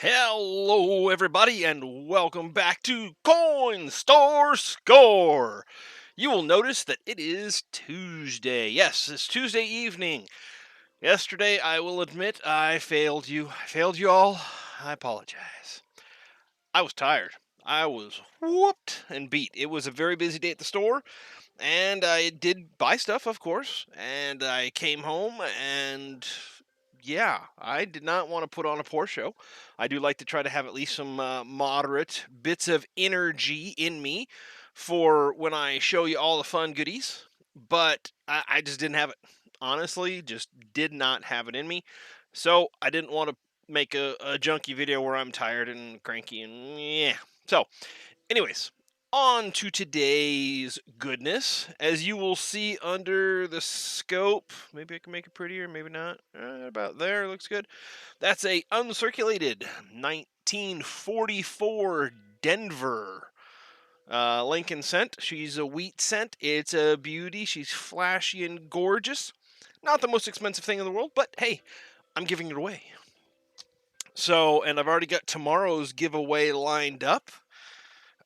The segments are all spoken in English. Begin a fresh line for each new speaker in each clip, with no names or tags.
Hello, everybody, and welcome back to Coin Store Score. You will notice that it is Tuesday. Yes, it's Tuesday evening. Yesterday, I will admit, I failed you. I failed you all. I apologize. I was tired. I was whooped and beat. It was a very busy day at the store, and I did buy stuff, of course, and I came home and yeah, I did not want to put on a poor show. I do like to try to have at least some moderate bits of energy in me for when I show you all the fun goodies, but I just didn't have it. Honestly, just did not have it in me. So I didn't want to make a junky video where I'm tired and cranky and yeah. So, anyways, on to today's goodness. As you will see under the scope, maybe I can make it prettier, maybe not. About there, looks good. That's a uncirculated 1944 Denver Lincoln scent. She's a wheat scent. It's a beauty. She's flashy and gorgeous. Not the most expensive thing in the world, but hey, I'm giving it away. So, and I've already got tomorrow's giveaway lined up.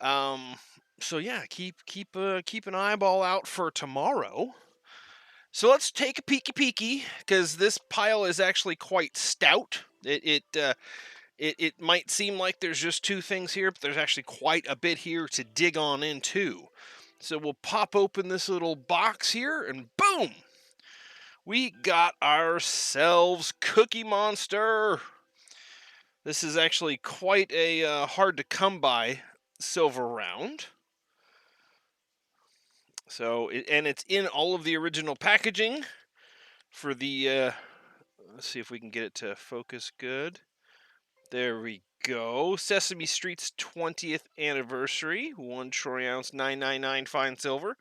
Um, so yeah, keep an eyeball out for tomorrow. So let's take a peeky because this pile is actually quite stout. It might seem like there's just two things here, but there's actually quite a bit here to dig on into. So we'll pop open this little box here, and boom, we got ourselves Cookie Monster. This is actually quite a hard to come by silver round. So, and it's in all of the original packaging for the, let's see if we can get it to focus good. There we go. Sesame Street's 20th anniversary, 1 troy ounce, 999 fine silver.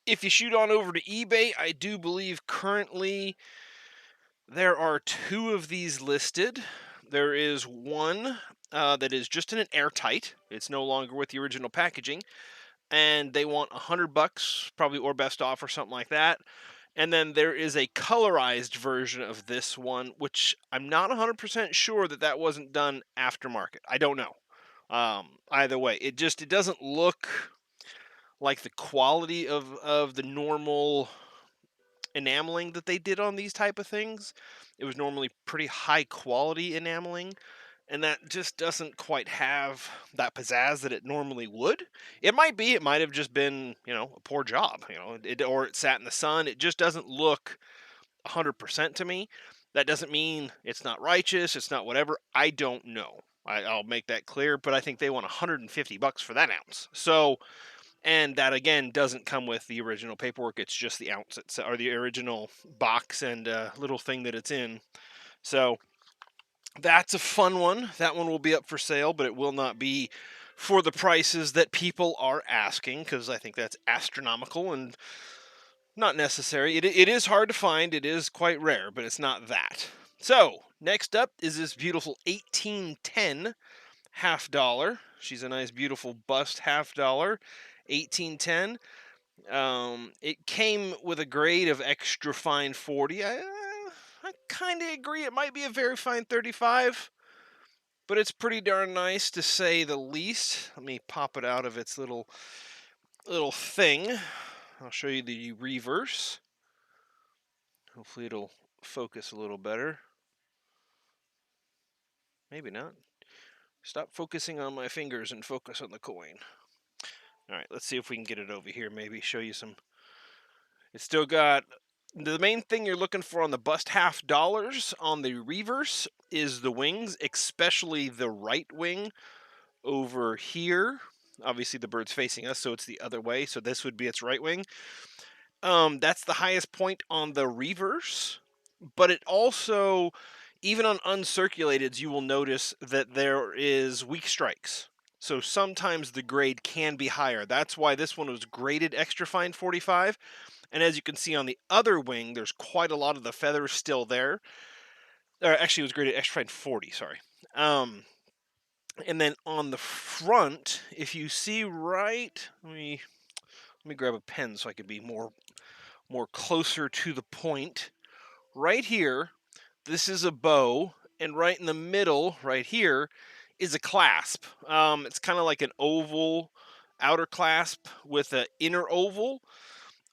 If you shoot on over to eBay, I do believe currently there are 2 of these listed. There is one that is just in an airtight. It's no longer with the original packaging. And they want $100, probably, or best offer, something like that. And then there is a colorized version of this one, which I'm not 100% sure that wasn't done aftermarket. I don't know. Either way, it doesn't look like the quality of the normal enameling that they did on these type of things. It was normally pretty high quality enameling, and that just doesn't quite have that pizzazz that it normally would. It might have just been, a poor job, or it sat in the sun. It just doesn't look 100% to me. That doesn't mean it's not righteous, it's not whatever. I don't know. I'll make that clear, but I think they want $150 for that ounce. So, and that again doesn't come with the original paperwork. It's just the ounce or the original box and little thing that it's in. So that's a fun one. That one will be up for sale, but it will not be for the prices that people are asking, because I think that's astronomical and not necessary. It is hard to find. It is quite rare, but it's not that. So next up is this beautiful 1810 half dollar. She's a nice, beautiful bust half dollar. 1810. It came with a grade of extra fine 40. I kind of agree. It might be a very fine 35, but it's pretty darn nice to say the least. Let me pop it out of its little thing. I'll show you the reverse. Hopefully it'll focus a little better. Maybe not. Stop focusing on my fingers and focus on the coin. All right, let's see if we can get it over here. Maybe show you some. It's still got the main thing you're looking for on the bust half dollars on the reverse is the wings, especially the right wing over here. Obviously the bird's facing us, so it's the other way. So this would be its right wing. That's the highest point on the reverse, but it also, even on uncirculateds, you will notice that there is weak strikes. So sometimes the grade can be higher. That's why this one was graded extra fine 45. And as you can see on the other wing, there's quite a lot of the feathers still there. Or actually, it was graded extra fine 40, sorry. And then on the front, if you see right, let me grab a pen so I can be more closer to the point. Right here, this is a bow, and right in the middle, right here, is a clasp. It's kind of like an oval outer clasp with an inner oval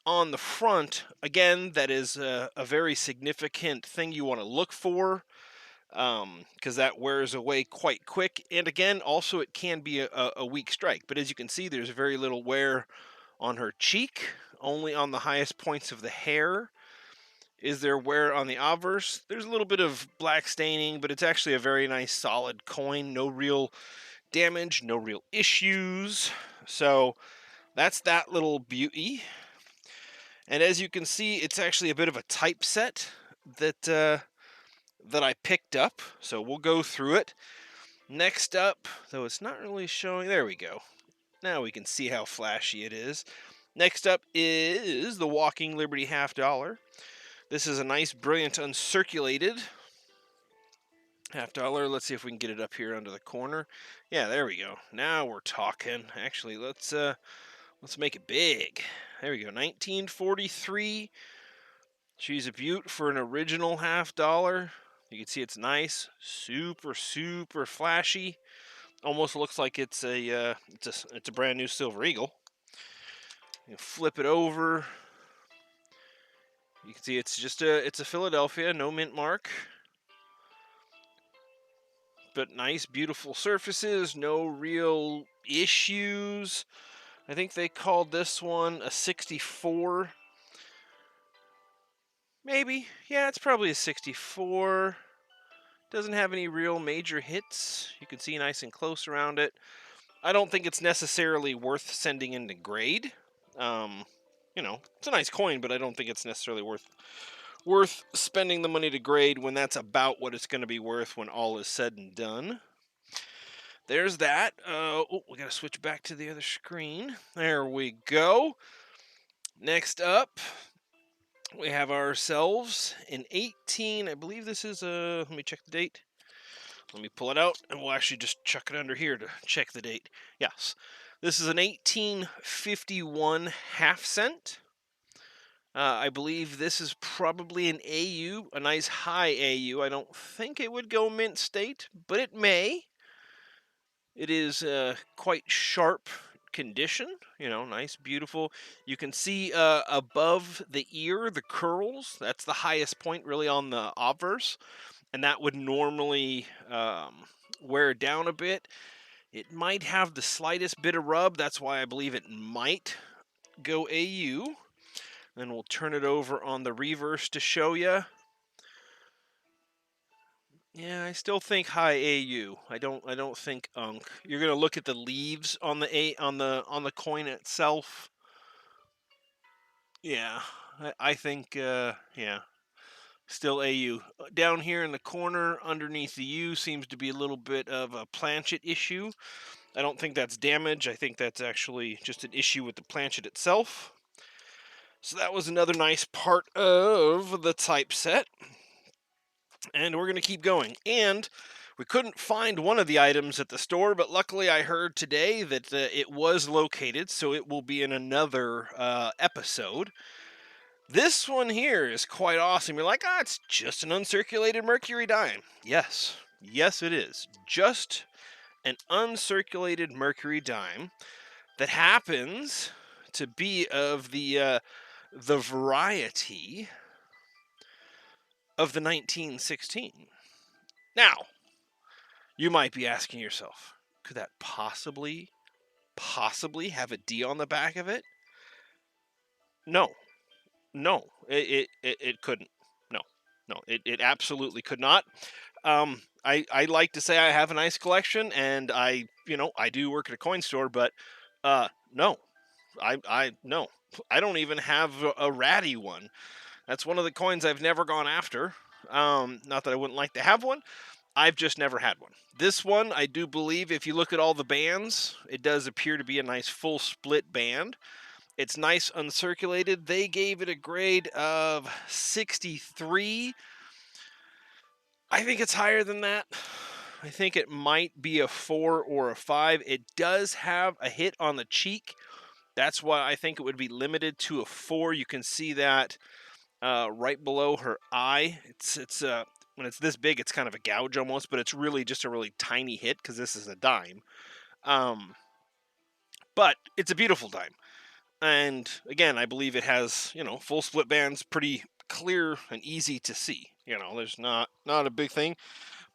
on the front. Again, that is a very significant thing you want to look for, because that wears away quite quick. And again, also it can be a weak strike. But as you can see, there's very little wear on her cheek. Only on the highest points of the hair is there wear on the obverse. There's a little bit of black staining, but it's actually a very nice solid coin. No real damage, no real issues. So that's that little beauty. And as you can see, it's actually a bit of a typeset that I picked up. So we'll go through it. Next up, though it's not really showing, there we go. Now we can see how flashy it is. Next up is the Walking Liberty half dollar. This is a nice, brilliant, uncirculated half dollar. Let's see if we can get it up here under the corner. Yeah, there we go. Now we're talking. Actually, let's make it big. There we go. 1943. She's a beaut for an original half dollar. You can see it's nice, super flashy. Almost looks like it's a brand new Silver Eagle. You flip it over. You can see it's a Philadelphia, no mint mark. But nice, beautiful surfaces, no real issues. I think they called this one a 64. Maybe. Yeah, it's probably a 64. Doesn't have any real major hits. You can see nice and close around it. I don't think it's necessarily worth sending into grade. It's a nice coin, but I don't think it's necessarily worth spending the money to grade when that's about what it's going to be worth when all is said and done. There's that. We got to switch back to the other screen. There we go. Next up, we have ourselves an 18. I believe this is let me check the date. Let me pull it out, and we'll actually just chuck it under here to check the date. Yes, this is an 1851 half cent. I believe this is probably an AU, a nice high AU. I don't think it would go mint state, but it may. It is quite sharp condition, nice, beautiful. You can see above the ear, the curls. That's the highest point really on the obverse, and that would normally wear down a bit. It might have the slightest bit of rub. That's why I believe it might go AU. Then we'll turn it over on the reverse to show you. Yeah, I still think high AU. I don't think UNC. You're gonna look at the leaves on the coin itself. Yeah, I think yeah, still AU. Down here in the corner underneath the U seems to be a little bit of a planchet issue. I don't think that's damage. I think that's actually just an issue with the planchet itself. So that was another nice part of the typeset. And we're going to keep going. And we couldn't find one of the items at the store, but luckily I heard today that it was located, so it will be in another episode. This one here is quite awesome. You're like, it's just an uncirculated mercury dime. Yes, it is. Just an uncirculated mercury dime that happens to be of the variety of the 1916. Now, you might be asking yourself, could that possibly have a D on the back of it? No, it couldn't. No, it absolutely could not. I like to say I have a nice collection, and I do work at a coin store, but no, no, I don't even have a ratty one. That's one of the coins I've never gone after. Not that I wouldn't like to have one. I've just never had one. This one, I do believe, if you look at all the bands, it does appear to be a nice full split band. It's nice uncirculated. They gave it a grade of 63. I think it's higher than that. I think it might be a 4 or a 5. It does have a hit on the cheek. That's why I think it would be limited to a 4. You can see that right below her eye. It's when it's this big, it's kind of a gouge almost, but it's really just a really tiny hit because this is a dime. But it's a beautiful dime. And again, I believe it has, full split bands, pretty clear and easy to see. There's not a big thing.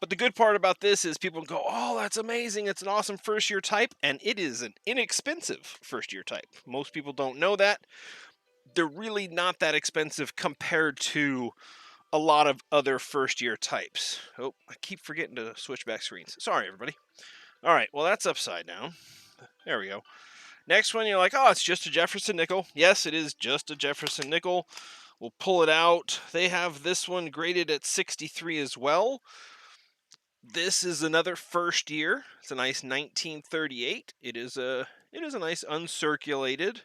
But the good part about this is people go, oh, that's amazing. It's an awesome first year type. And it is an inexpensive first year type. Most people don't know that. They're really not that expensive compared to a lot of other first year types. Oh, I keep forgetting to switch back screens. Sorry, everybody. All right, well, that's upside down. There we go. Next one, you're like, oh, it's just a Jefferson nickel. Yes, it is just a Jefferson nickel. We'll pull it out. They have this one graded at 63 as well. This is another first year. It's a nice 1938. It is a nice uncirculated.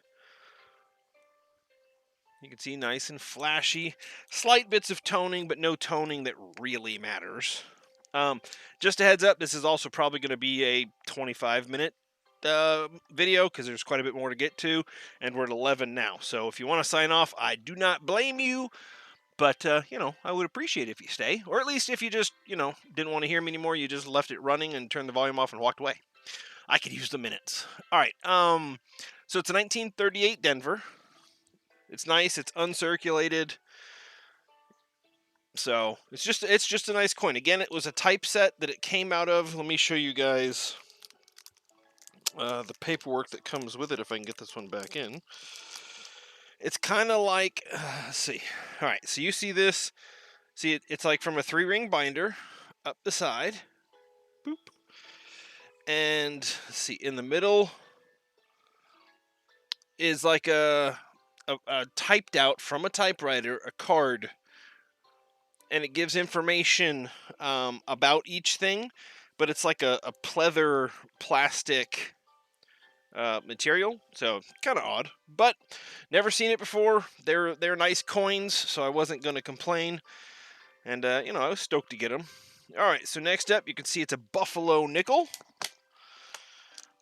You can see nice and flashy. Slight bits of toning, but no toning that really matters. Just a heads up, this is also probably going to be a 25-minute video because there's quite a bit more to get to, and we're at 11 now. So if you want to sign off, I do not blame you, but I would appreciate it if you stay, or at least if you just didn't want to hear me anymore, you just left it running and turned the volume off and walked away. I could use the minutes. All right. So it's a 1938 Denver. It's nice. It's uncirculated. So it's just a nice coin. Again, it was a typeset that it came out of. Let me show you guys the paperwork that comes with it, if I can get this one back in. It's kind of like, let's see. All right, so you see this. See, it's like from a 3-ring binder up the side. Boop. And let's see, in the middle is like a typed out from a typewriter, a card. And it gives information about each thing, but it's like a pleather plastic material, so kind of odd, but never seen it before. They're nice coins, so I wasn't going to complain, and I was stoked to get them. All right, so next up, you can see it's a Buffalo nickel.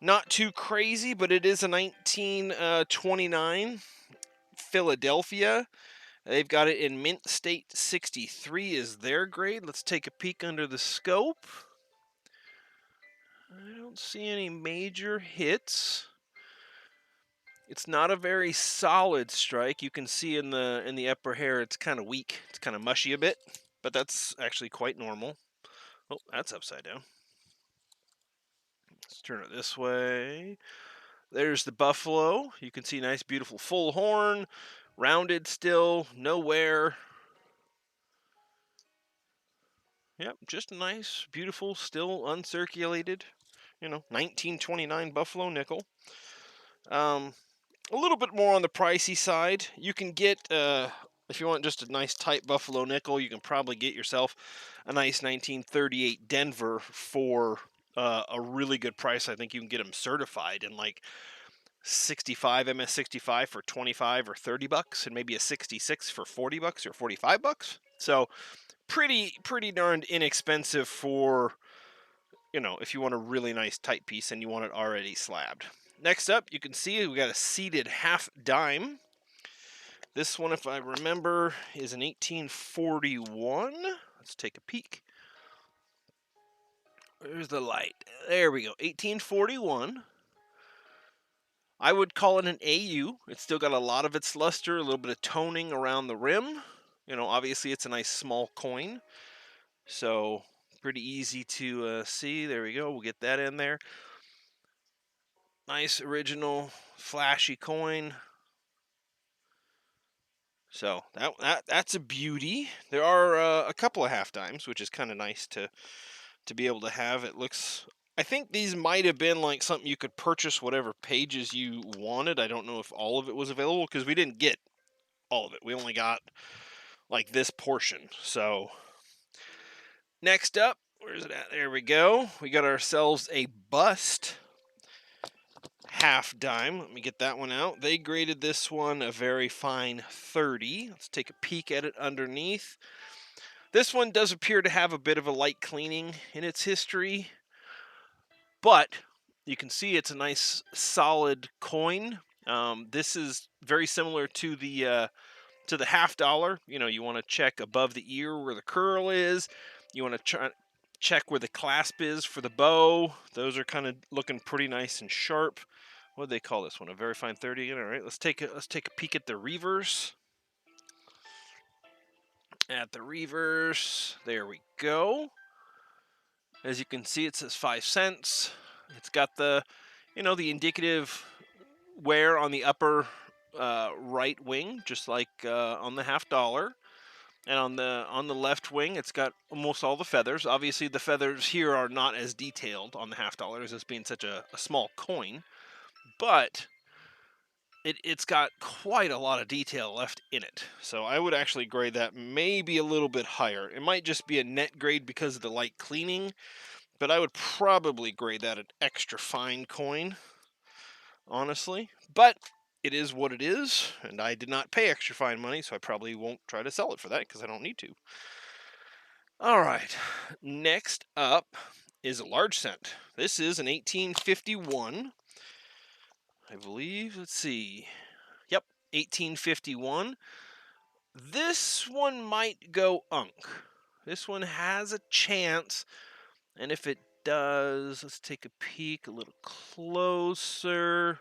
Not too crazy, but it is a 1929 Philadelphia. They've got it in Mint State 63 is their grade. Let's take a peek under the scope. I don't see any major hits. It's not a very solid strike. You can see in the upper hair it's kind of weak. It's kind of mushy a bit, but that's actually quite normal. Oh, that's upside down. Let's turn it this way. There's the Buffalo. You can see nice, beautiful full horn, rounded still, no wear. Yep, just nice, beautiful, still uncirculated, 1929 Buffalo nickel. A little bit more on the pricey side. You can get, if you want just a nice tight Buffalo nickel, you can probably get yourself a nice 1938 Denver for a really good price. I think you can get them certified in like 65 MS65 for 25 or 30 bucks, and maybe a 66 for 40 bucks or 45 bucks. So pretty darned inexpensive for, if you want a really nice tight piece and you want it already slabbed. Next up, you can see we got a seeded half dime. This one, if I remember, is an 1841. Let's take a peek. Where's the light? There we go, 1841. I would call it an AU. It's still got a lot of its luster, a little bit of toning around the rim. Obviously it's a nice small coin, so pretty easy to see. There we go. We'll get that in there. Nice original flashy coin. So that's a beauty. There are a couple of half dimes, which is kind of nice to be able to have. It looks, I think these might have been like something you could purchase whatever pages you wanted. I don't know if all of it was available because we didn't get all of it. We only got like this portion. So next up, where's it at? There we go. We got ourselves a bust half dime. Let me get that one out. They graded this one a very fine 30. Let's take a peek at it underneath. This one does appear to have a bit of a light cleaning in its history, but you can see it's a nice solid coin. This is very similar to the to the $1/2, you want to check above the ear where the curl is. You want to check where the clasp is for the bow. Those are kind of looking pretty nice and sharp. What do they call this one? A very fine 30 again. All right, let's take a peek at the reverse. There we go. As you can see, it says 5 cents. It's got the, the indicative wear on the upper right wing, just like on the $1/2. And on the left wing, it's got almost all the feathers. Obviously, the feathers here are not as detailed on the $1/2 as this being such a small coin, but it's got quite a lot of detail left in it. So I would actually grade that maybe a little bit higher. It might just be a net grade because of the light cleaning, but I would probably grade that an extra fine coin, honestly. But it is what it is, and I did not pay extra fine money, so I probably won't try to sell it for that because I don't need to. All right, next up is a large cent. This is an 1851, I believe. Let's see. Yep, 1851. This one might go unk. This one has a chance, and if it does, let's take a peek a little closer.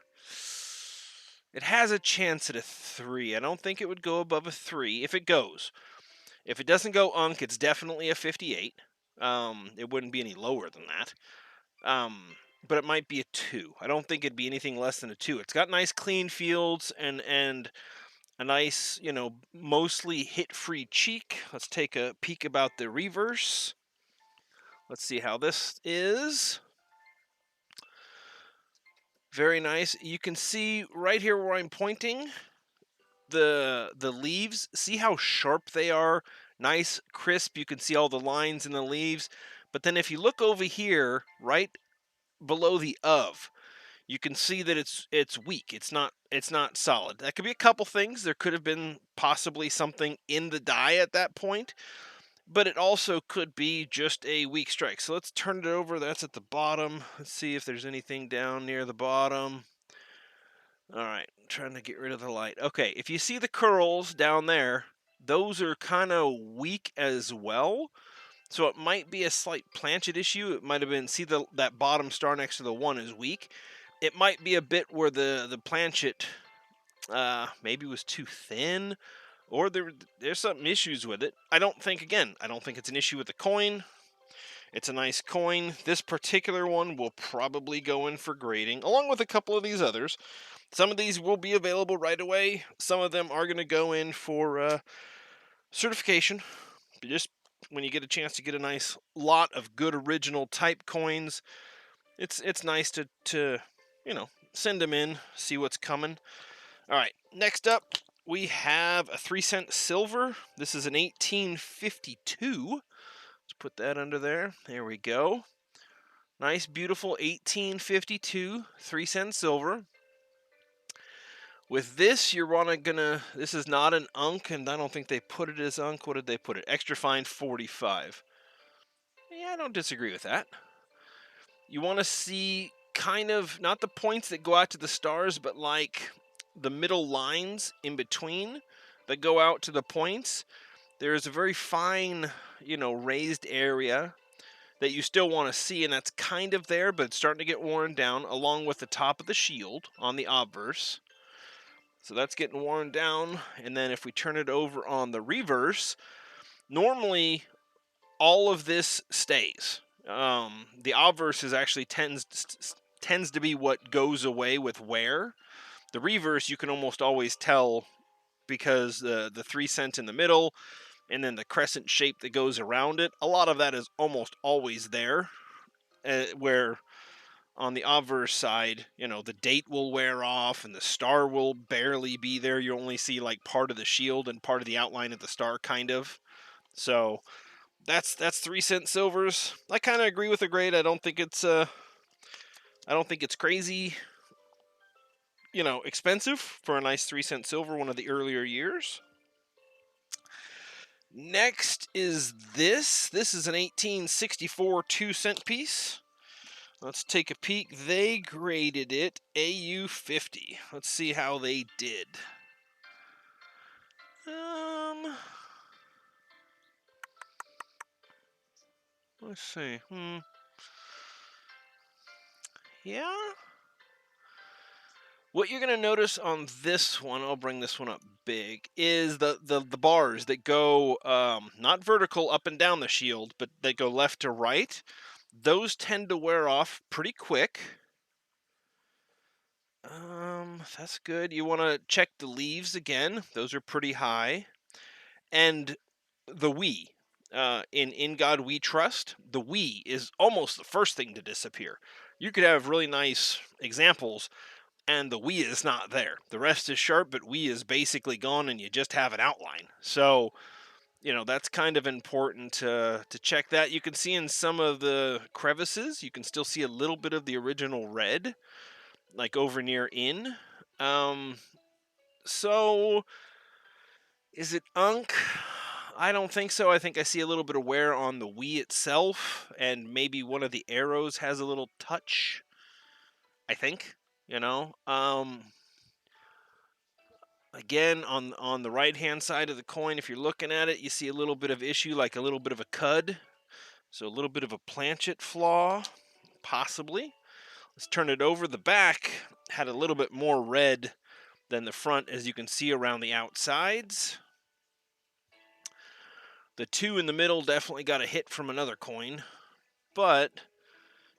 It has a chance at a 3. I don't think it would go above a 3 if it goes. If it doesn't go unk, it's definitely a 58. It wouldn't be any lower than that. But it might be a 2. I don't think it'd be anything less than a 2. It's got nice clean fields and a nice, mostly hit-free cheek. Let's take a peek about the reverse. Let's see how this is. Very nice. You can see right here where I'm pointing the leaves. See how sharp they are? Nice, crisp. You can see all the lines in the leaves. But then if you look over here, right below the of, you can see that it's weak. It's not solid. That could be a couple things. There could have been possibly something in the die at that point, but it also could be just a weak strike. So let's turn it over. That's at the bottom. Let's see if there's anything down near the bottom. All right, I'm trying to get rid of the light. Okay, if you see the curls down there, those are kind of weak as well. So it might be a slight planchet issue. It might have been, see that bottom star next to the 1 is weak. It might be a bit where the planchet maybe was too thin, or there's some issues with it. I don't think it's an issue with the coin. It's a nice coin. This particular one will probably go in for grading, along with a couple of these others. Some of these will be available right away. Some of them are going to go in for certification. Just when you get a chance to get a nice lot of good original type coins, it's nice to send them in, see what's coming. All right, next up we have a 3-cent silver. This is an 1852. Let's put that under there. There we go. Nice, beautiful 1852 3-cent silver. With this, this is not an unk, and I don't think they put it as unk. What did they put it? Extra fine 45. Yeah, I don't disagree with that. You want to see kind of, not the points that go out to the stars, but like the middle lines in between that go out to the points. There's a very fine, raised area that you still want to see, and that's kind of there, but it's starting to get worn down, along with the top of the shield on the obverse. So that's getting worn down. And then if we turn it over on the reverse, normally all of this stays. The obverse is actually tends to be what goes away with wear. The reverse you can almost always tell because the 3-cent in the middle and then the crescent shape that goes around it, a lot of that is almost always there. Where on the obverse side, the date will wear off and the star will barely be there. You only see like part of the shield and part of the outline of the star, kind of. So that's 3-cent silvers. I kind of agree with the grade. I don't think it's crazy, expensive for a nice 3-cent silver, one of the earlier years. Next is this. This is an 1864 2-cent piece. Let's take a peek. They graded it AU 50. Let's see how they did. Let's see. Yeah. What you're going to notice on this one, I'll bring this one up big, is the bars that go not vertical up and down the shield, but they go left to right. Those tend to wear off pretty quick. That's good. You want to check the leaves again. Those are pretty high. And the we. In God we trust, the we is almost the first thing to disappear. You could have really nice examples, and the we is not there. The rest is sharp, but we is basically gone, and you just have an outline. So, that's kind of important to check that. You can see in some of the crevices, you can still see a little bit of the original red, like over near in. So is it unk? I don't think so. I think I see a little bit of wear on the we itself, and maybe one of the arrows has a little touch. I think, again, on the right hand side of the coin, if you're looking at it, you see a little bit of issue, like a little bit of a cud. So a little bit of a planchet flaw, possibly. Let's turn it over. The back had a little bit more red than the front, as you can see around the outsides. The 2 in the middle definitely got a hit from another coin, but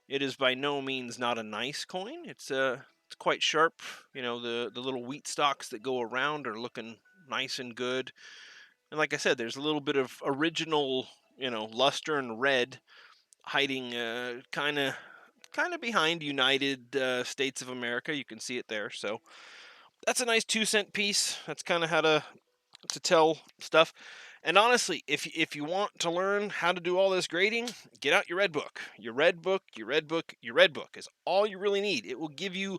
it is by no means not a nice coin. It's quite sharp. The little wheat stalks that go around are looking nice and good. And like I said, there's a little bit of original, luster and red hiding kind of behind United States of America. You can see it there. So that's a nice 2-cent piece. That's kind of how to tell stuff. And honestly, if you want to learn how to do all this grading, get out your red book. Your red book is all you really need. It will give you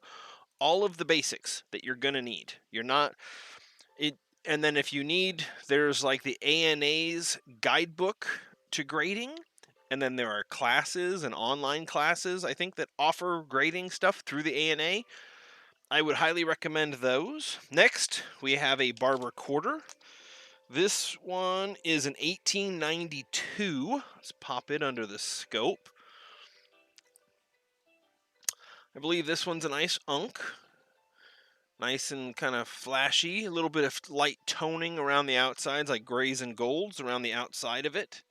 all of the basics that you're going to need. And then if you need, there's like the ANA's guidebook to grading. And then there are classes and online classes, I think, that offer grading stuff through the ANA. I would highly recommend those. Next, we have a Barber quarter. This one is an 1892. Let's pop it under the scope. I believe this one's a nice unk. Nice and kind of flashy. A little bit of light toning around the outsides, like grays and golds around the outside of it.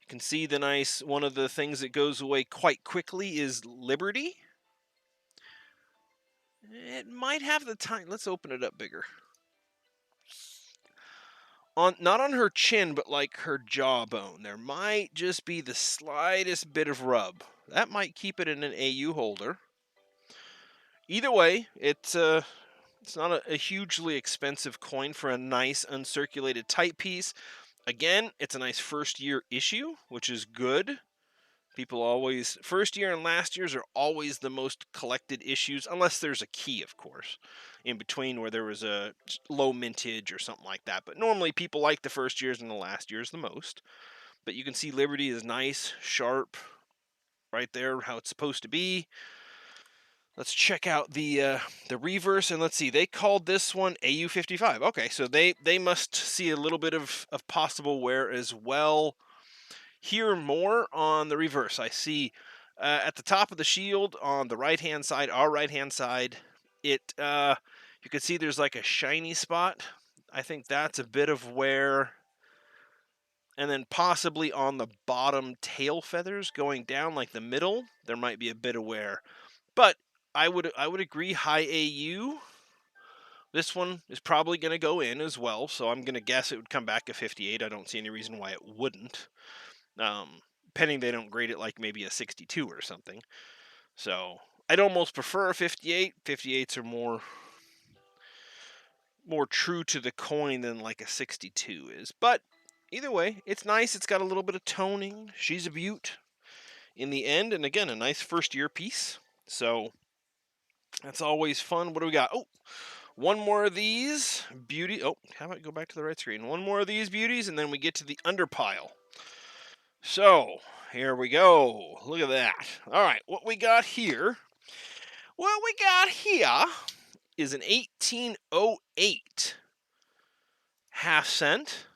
You can see one of the things that goes away quite quickly is Liberty. It might have the time. Let's open it up bigger. Not on her chin, but like her jawbone, there might just be the slightest bit of rub. That might keep it in an AU holder. Either way, it's not a hugely expensive coin for a nice uncirculated type piece. Again, it's a nice first year issue, which is good. First year and last years are always the most collected issues, unless there's a key, of course, in between where there was a low mintage or something like that. But normally people like the first years and the last years the most. But you can see Liberty is nice, sharp, right there, how it's supposed to be. Let's check out the reverse, and let's see. They called this one AU55. Okay, so they must see a little bit of possible wear as well. Here more on the reverse. I see at the top of the shield on the right-hand side, our right-hand side, you can see there's like a shiny spot. I think that's a bit of wear. And then possibly on the bottom tail feathers going down like the middle, there might be a bit of wear. But I would agree, high AU. This one is probably going to go in as well, so I'm going to guess it would come back a 58. I don't see any reason why it wouldn't. Pending they don't grade it like maybe a 62 or something. So I'd almost prefer a 58. 58s are more true to the coin than like a 62 is. But either way, it's nice. It's got a little bit of toning. She's a beaut in the end. And again, a nice first year piece. So that's always fun. What do we got? Oh, one more of these beauty. Oh, how about go back to the right screen? One more of these beauties, and then we get to the underpile. So here we go. Look at that. All right, what we got here is an 1808 1/2 cent.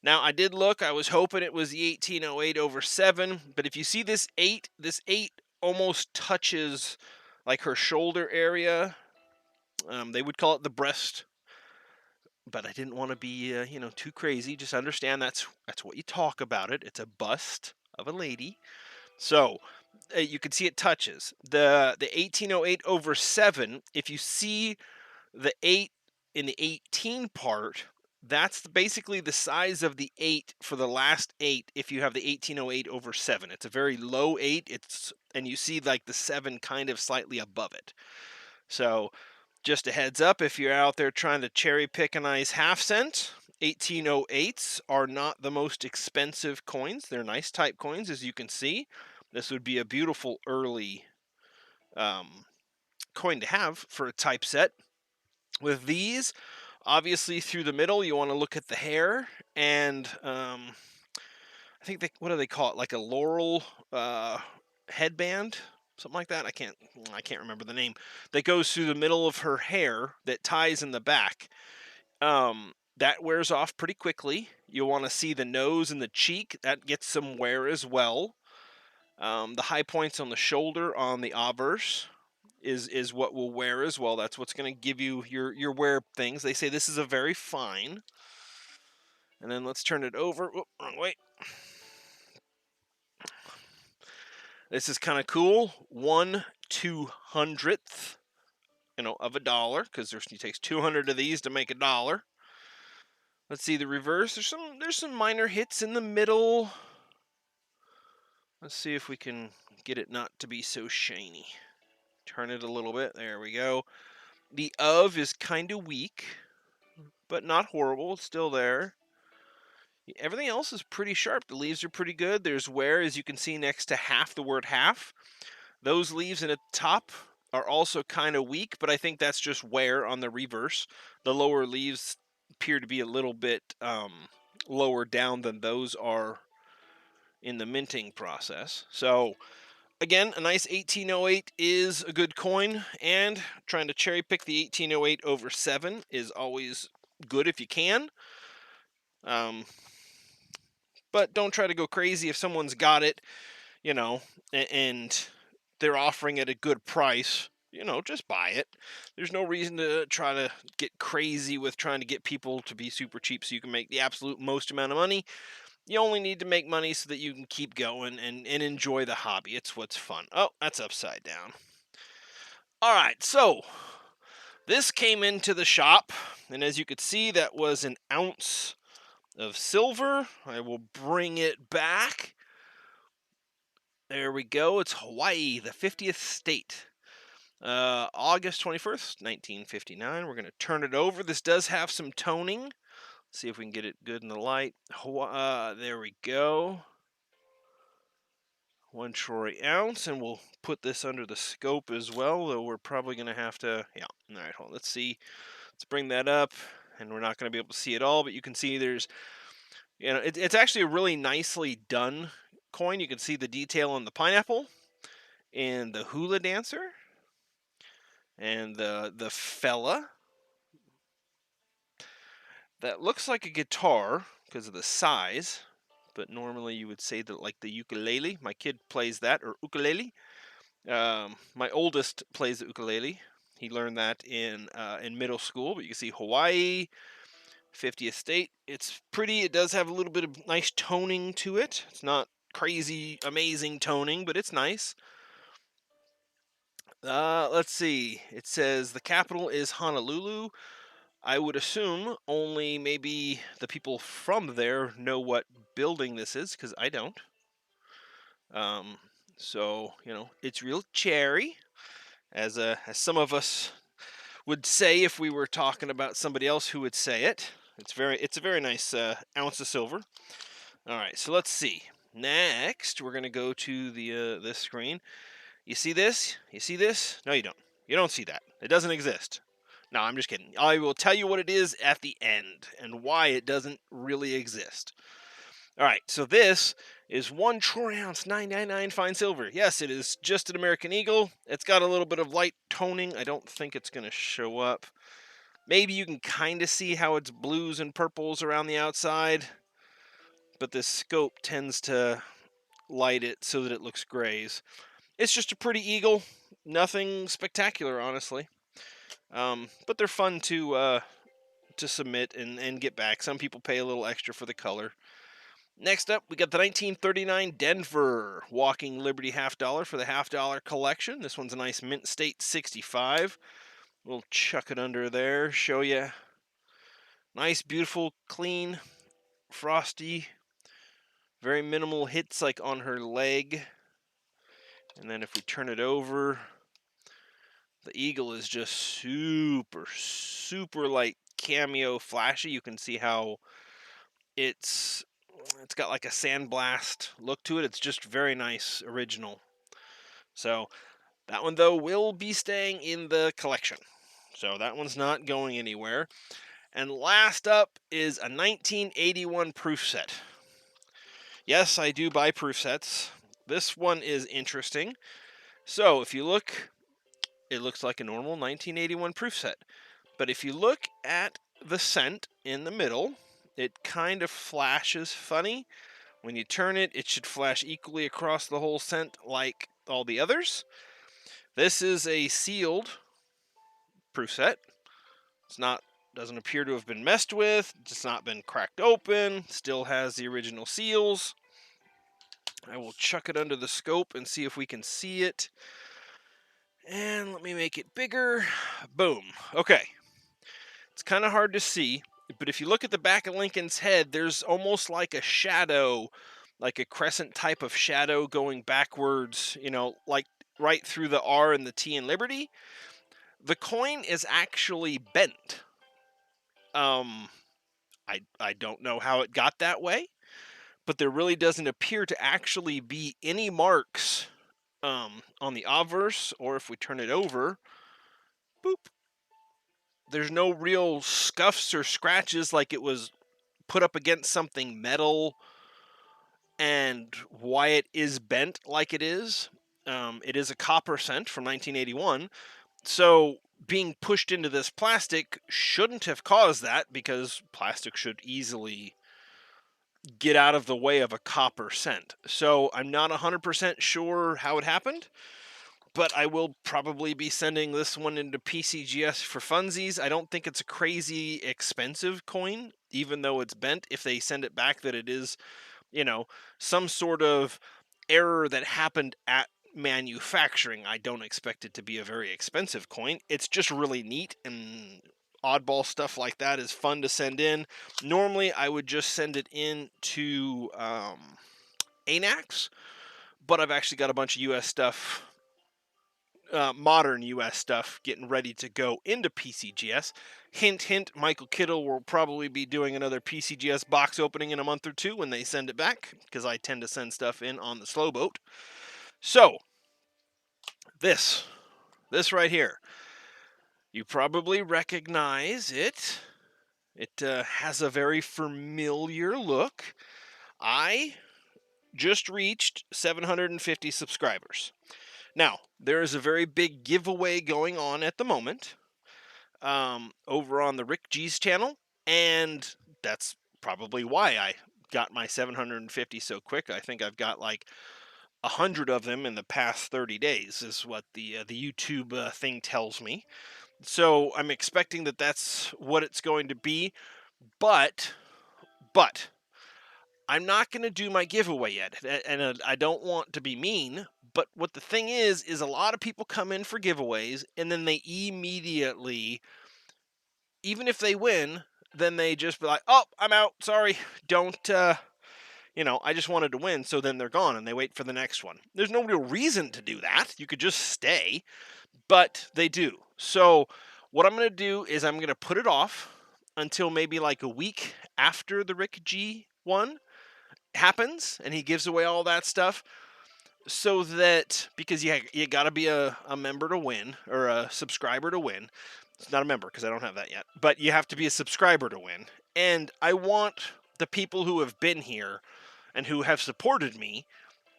Now, I did look. I was hoping it was the 1808 over 7, but if you see this 8 almost touches like her shoulder area. They would call it the breast, but I didn't want to be, too crazy. Just understand that's what you talk about it. It's a bust of a lady. So you can see it touches the 1808 over 7. If you see the 8 in the 18 part, that's basically the size of the 8 for the last 8 if you have the 1808 over 7. It's a very low 8, and you see like the 7 kind of slightly above it. So just a heads up, if you're out there trying to cherry pick a nice 1/2 cent, 1808s are not the most expensive coins. They're nice type coins, as you can see. This would be a beautiful early coin to have for a typeset. With these, obviously through the middle, you want to look at the hair, and I think what do they call it? Like a laurel headband, something like that. I can't remember the name. That goes through the middle of her hair that ties in the back. That wears off pretty quickly. You'll want to see the nose and the cheek. That gets some wear as well. The high points on the shoulder on the obverse is what will wear as well. That's what's going to give you your wear things. They say this is a very fine. And then let's turn it over. Whoop, wrong way. This is kind of cool. 1/200th, of a dollar, because it takes 200 of these to make a dollar. Let's see the reverse. There's some minor hits in the middle. Let's see if we can get it not to be so shiny. Turn it a little bit. There we go. The of is kind of weak, but not horrible. It's still there. Everything else is pretty sharp. The leaves are pretty good. There's wear, as you can see, next to half, the word half. Those leaves in the top are also kind of weak, but I think that's just wear on the reverse. The lower leaves appear to be a little bit lower down than those are in the minting process. So again, a nice 1808 is a good coin, and trying to cherry pick the 1808 over 7 is always good if you can. But don't try to go crazy if someone's got it, and they're offering it at a good price. Just buy it. There's no reason to try to get crazy with trying to get people to be super cheap so you can make the absolute most amount of money. You only need to make money so that you can keep going and enjoy the hobby. It's what's fun. Oh, that's upside down. All right, so this came into the shop, and as you could see, that was an ounce of silver. I will bring it back. There we go. It's Hawaii, the 50th state. August 21st, 1959. We're going to turn it over. This does have some toning. See if we can get it good in the light. There we go. 1 troy ounce, and we'll put this under the scope as well, though we're probably going to have to, yeah. All right, hold on. Let's see. Let's bring that up, and we're not going to be able to see it all, but you can see there's, it's actually a really nicely done coin. You can see the detail on the pineapple and the hula dancer and the fella. That looks like a guitar because of the size, but normally you would say that like the ukulele. My kid plays that, or ukulele. My oldest plays the ukulele. He learned that in middle school, but you can see Hawaii, 50th state. It's pretty. It does have a little bit of nice toning to it. It's not crazy, amazing toning, but it's nice. Let's see. It says the capital is Honolulu. I would assume only maybe the people from there know what building this is, because I don't. So it's real cherry, as some of us would say if we were talking about somebody else who would say it. It's a very nice ounce of silver. All right, so let's see. Next, we're gonna go to the this screen. You see this? You see this? No, you don't. You don't see that. It doesn't exist. No, I'm just kidding. I will tell you what it is at the end and why it doesn't really exist. All right, so this is 1 troy ounce 999 fine silver. Yes, it is just an American Eagle. It's got a little bit of light toning. I don't think it's going to show up. Maybe you can kind of see how it's blues and purples around the outside, but this scope tends to light it so that it looks grays. It's just a pretty eagle, nothing spectacular, honestly. But they're fun to submit and get back. Some people pay a little extra for the color. Next up, we got the 1939 Denver Walking Liberty half dollar for the half dollar collection. This one's a nice Mint State 65. We'll chuck it under there, show you. Nice, beautiful, clean, frosty, very minimal hits like on her leg. And then if we turn it over, the eagle is just super, super like cameo flashy. You can see how it's got like a sandblast look to it. It's just very nice, original. So that one though will be staying in the collection. So that one's not going anywhere. And last up is a 1981 proof set. Yes, I do buy proof sets. This one is interesting. So if you look, it looks like a normal 1981 proof set. But if you look at the cent in the middle, it kind of flashes funny. When you turn it, it should flash equally across the whole cent like all the others. This is a sealed proof set. Doesn't appear to have been messed with. It's not been cracked open. Still has the original seals. I will chuck it under the scope and see if we can see it. And let me make it bigger. Boom. Okay. It's kind of hard to see, but if you look at the back of Lincoln's head, there's almost like a shadow, like a crescent type of shadow going backwards, like right through the R and the T in Liberty. The coin is actually bent. I don't know how it got that way, but there really doesn't appear to actually be any marks on the obverse, or if we turn it over, boop, there's no real scuffs or scratches like it was put up against something metal and why it is bent like it is. It is a copper cent from 1981, so being pushed into this plastic shouldn't have caused that, because plastic should easily get out of the way of a copper cent. So I'm not 100% sure how it happened, but I will probably be sending this one into PCGS for funsies. I don't think it's a crazy expensive coin, even though it's bent. If they send it back that it is, some sort of error that happened at manufacturing, I don't expect it to be a very expensive coin. It's just really neat, and oddball stuff like that is fun to send in. Normally, I would just send it in to ANAX, but I've actually got a bunch of US stuff, modern US stuff, getting ready to go into PCGS. Hint, hint, Michael Kittle will probably be doing another PCGS box opening in a month or two when they send it back, because I tend to send stuff in on the slow boat. So, this right here, you probably recognize it. It has a very familiar look. I just reached 750 subscribers. Now, there is a very big giveaway going on at the moment over on the Rick G's channel, and that's probably why I got my 750 so quick. I think I've got like 100 of them in the past 30 days, is what the YouTube thing tells me. So I'm expecting that that's what it's going to be, but I'm not going to do my giveaway yet, and I don't want to be mean, but what the thing is a lot of people come in for giveaways, and then they immediately, even if they win, then they just be like, oh, I'm out, sorry, don't, I just wanted to win, so then they're gone, and they wait for the next one. There's no real reason to do that. You could just stay, but they do. So what I'm going to do is I'm going to put it off until maybe like a week after the Rick G one happens and he gives away all that stuff, so that, because you got to be a member to win, or a subscriber to win. It's not a member because I don't have that yet, but you have to be a subscriber to win. And I want the people who have been here and who have supported me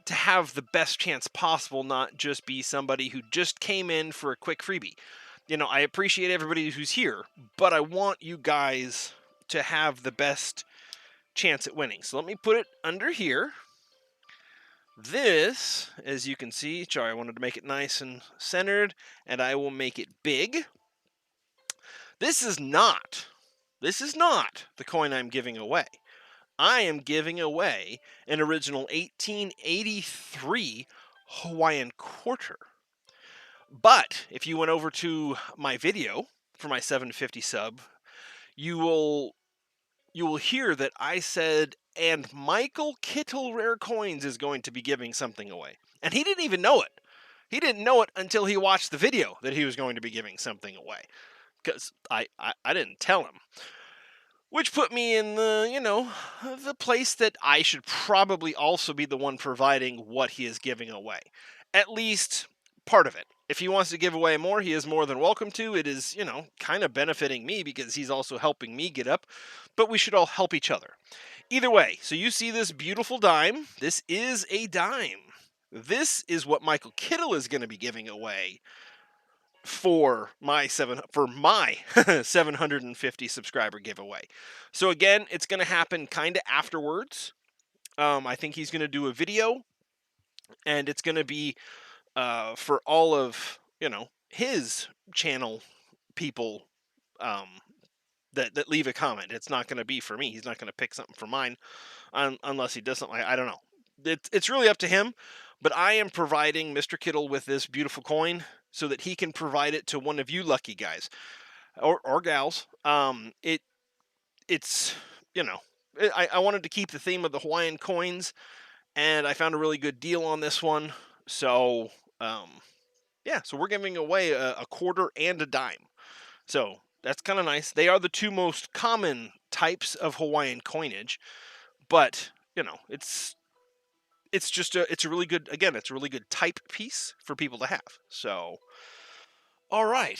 to have the best chance possible, not just be somebody who just came in for a quick freebie. I appreciate everybody who's here, but I want you guys to have the best chance at winning. So let me put it under here. This, as you can see, sorry, I wanted to make it nice and centered, and I will make it big. This is not the coin I'm giving away. I am giving away an original 1883 Hawaiian quarter. But if you went over to my video for my 750 sub, you will hear that I said, and Michael Kittle Rare Coins is going to be giving something away. And he didn't even know it. He didn't know it until he watched the video that he was going to be giving something away. Because I didn't tell him. Which put me in the place that I should probably also be the one providing what he is giving away. At least part of it. If he wants to give away more, he is more than welcome to. It is, kind of benefiting me because he's also helping me get up. But we should all help each other. Either way, so you see this beautiful dime. This is a dime. This is what Michael Kittle is going to be giving away for my 750 subscriber giveaway. So again, it's going to happen kind of afterwards. I think he's going to do a video, and it's going to be for all of his channel people that leave a comment. It's not going to be for me. He's not going to pick something for mine unless he does something. I don't know. It's really up to him. But I am providing Mr. Kittle with this beautiful coin so that he can provide it to one of you lucky guys or gals. It's I wanted to keep the theme of the Hawaiian coins, and I found a really good deal on this one. So so we're giving away a quarter and a dime. So that's kind of nice. They are the two most common types of Hawaiian coinage, but it's just it's a really good type piece for people to have. So, all right.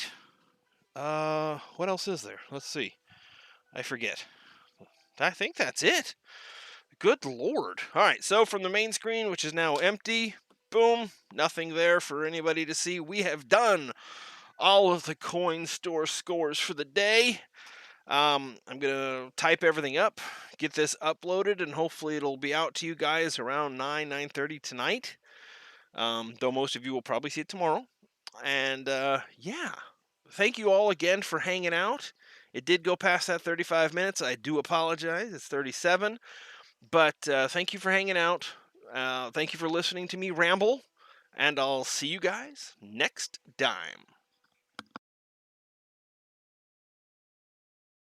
What else is there? Let's see. I forget. I think that's it. Good Lord. All right. So from the main screen, which is now empty, boom, nothing there for anybody to see. We have done all of the coin store scores for the day. I'm going to type everything up, get this uploaded, and hopefully it'll be out to you guys around 9:30 tonight. Though most of you will probably see it tomorrow. And thank you all again for hanging out. It did go past that 35 minutes. I do apologize. It's 37. But thank you for hanging out. Thank you for listening to me ramble. And I'll see you guys next time.